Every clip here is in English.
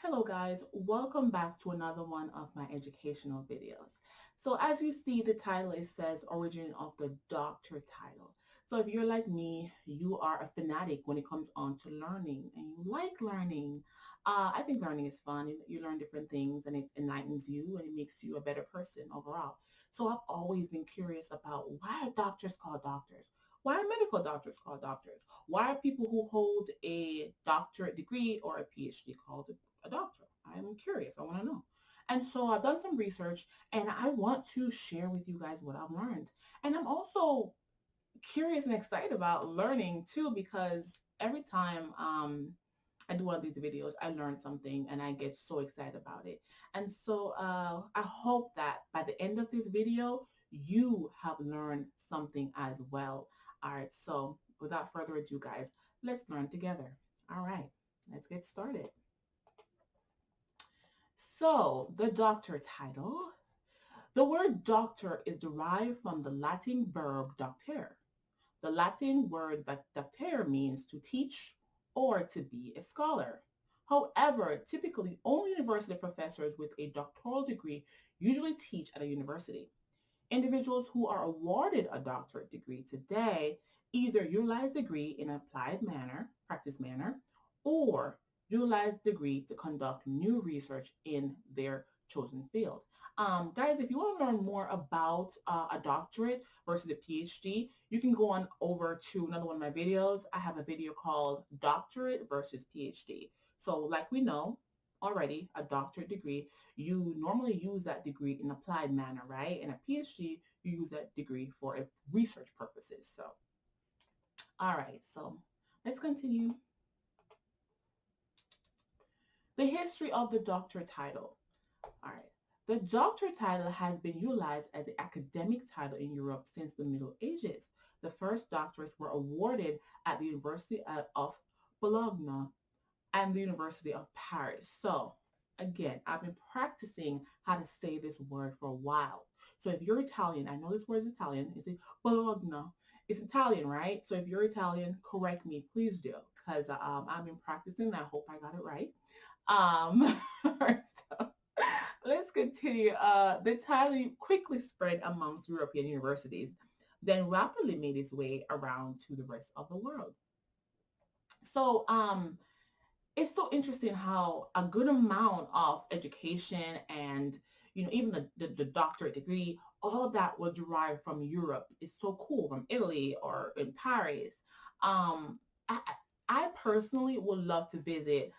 Hello guys, welcome back to another one of my educational videos. So as you see the title, it says origin of the doctor title. So if you're like me, you are a fanatic when it comes on to learning and you like learning. I think learning is fun. You learn different things and it enlightens you and it makes you a better person overall. So I've always been curious about why are doctors called doctors? Why are medical doctors called doctors? Why are people who hold a doctorate degree or a PhD called a doctor? I'm curious. I want to know. And so I've done some research and I want to share with you guys what I've learned. And I'm also curious and excited about learning too because every time I do one of these videos, I learn something and I get so excited about it. And so I hope that by the end of this video, you have learned something as well. All right, so without further ado, guys, let's learn together. All right, let's get started. So the doctor title. The word doctor is derived from the Latin verb doctere. The Latin word doctere means to teach or to be a scholar. However, typically only university professors with a doctoral degree usually teach at a university. Individuals who are awarded a doctorate degree today either utilize the degree in an applied manner, practice manner, or utilize the degree to conduct new research in their chosen field. Guys, if you want to learn more about a doctorate versus a PhD, you can go on over to another one of my videos. I have a video called Doctorate versus PhD. So like we know already, a doctorate degree, you normally use that degree in applied manner, right? In a PhD, you use that degree for research purposes. So, all right, so let's continue. The history of the doctor title. All right. The doctor title has been utilized as an academic title in Europe since the Middle Ages. The first doctorates were awarded at the University of Bologna and the University of Paris. So again, I've been practicing how to say this word for a while. So if you're Italian, I know this word is Italian. It's Bologna. It's Italian, right? So if you're Italian, correct me, please do, because I've been practicing. I hope I got it right. So let's continue. The title quickly spread amongst European universities, then rapidly made its way around to the rest of the world. So it's so interesting how a good amount of education and even the doctorate degree, all of that will derive from Europe. It's so cool, from Italy or in Paris. um I personally would love to visit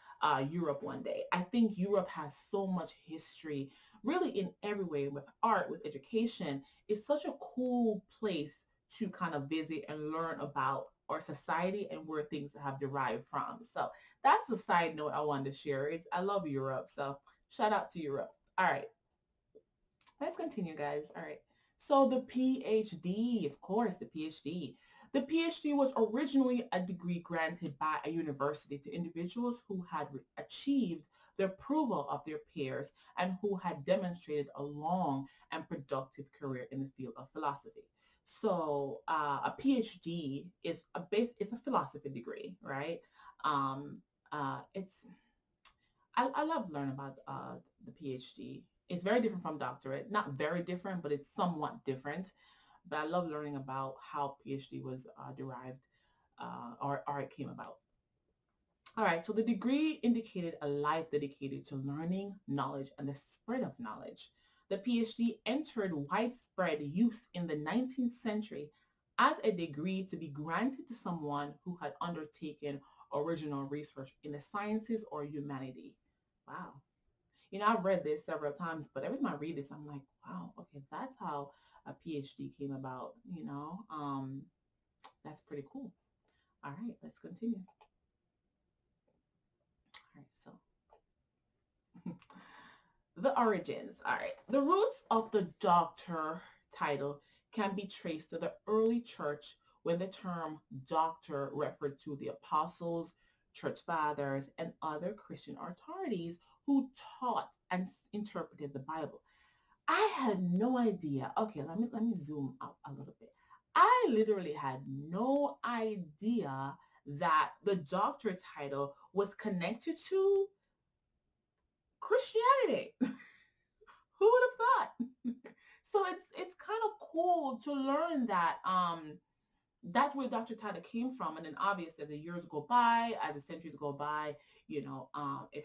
Europe one day. I think Europe has so much history, really in every way, with art, with education. It's such a cool place to kind of visit and learn about our society and where things have derived from. So that's a side note I wanted to share. I love Europe, so shout out to Europe. All right, let's continue, guys. All right. So the PhD, of course, the PhD. The PhD was originally a degree granted by a university to individuals who had achieved the approval of their peers and who had demonstrated a long and productive career in the field of philosophy. So a PhD is it's a philosophy degree, right? Um, it's I love learning about the PhD. It's very different from doctorate. Not very different, but it's somewhat different. But I love learning about how PhD was derived or it came about. All right, so the degree indicated a life dedicated to learning, knowledge, and the spread of knowledge. The PhD entered widespread use in the 19th century as a degree to be granted to someone who had undertaken original research in the sciences or humanity. Wow. I've read this several times, but every time I read this, I'm like, wow, okay, that's how a PhD came about, that's pretty cool. All right, let's continue. All right, so the origins. All right. The roots of the doctor title can be traced to the early church when the term doctor referred to the apostles, church fathers, and other Christian authorities who taught and interpreted the Bible. I had no idea. Okay, let me zoom out a little bit. I literally had no idea that the doctor title was connected to Christianity. Who would have thought? So it's kind of cool to learn that that's where Dr. Tada came from. And then obviously as the years go by, as the centuries go by, it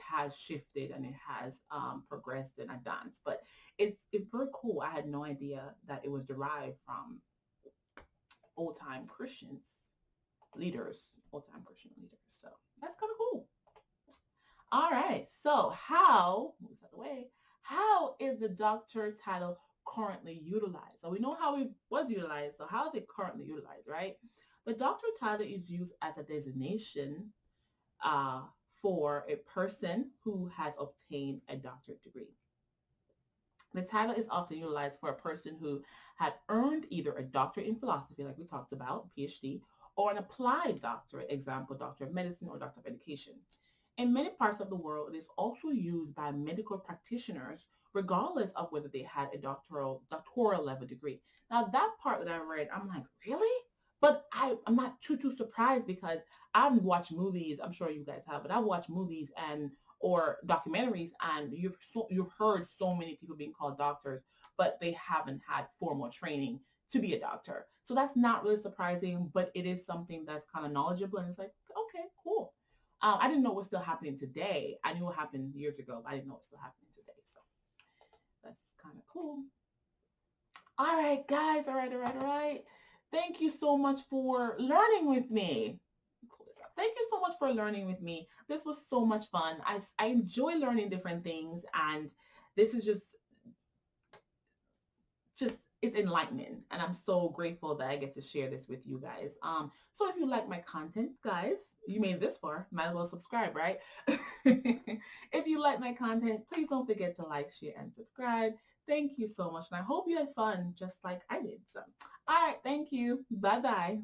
has shifted and it has progressed and advanced. But it's very cool. I had no idea that it was derived from old time Christians leaders, old time Christian leaders. So that's kind of cool. All right. So move this out of the way, how is the doctor title currently utilized? So we know how it was utilized. So how is it currently utilized, right? The doctor title is used as a designation uh, for a person who has obtained a doctorate degree. The title is often utilized for a person who had earned either a doctorate in philosophy, like we talked about, PhD, or an applied doctorate, example, Doctor of Medicine or Doctor of Education. In many parts of the world, it is also used by medical practitioners, regardless of whether they had a doctoral level degree. Now, that part that I read, I'm like, really? But I'm not too surprised because I've watched movies. I'm sure you guys have, but I've watched movies and or documentaries, and you've heard so many people being called doctors, but they haven't had formal training to be a doctor. So that's not really surprising, but it is something that's kind of knowledgeable, and it's like, okay, cool. I didn't know what was still happening today. I knew what happened years ago, but I didn't know what's still happening today. So that's kind of cool. All right, guys. All right, all right, all right. Thank you so much for learning with me. Pull this up. Thank you so much for learning with me. This was so much fun. I enjoy learning different things, and this is just it's enlightening, and I'm so grateful that I get to share this with you guys. So if you like my content, guys, you made it this far, might as well subscribe, right? If you like my content, please don't forget to like, share, and subscribe. Thank you so much, and I hope you had fun just like I did. So all right, thank you. Bye bye.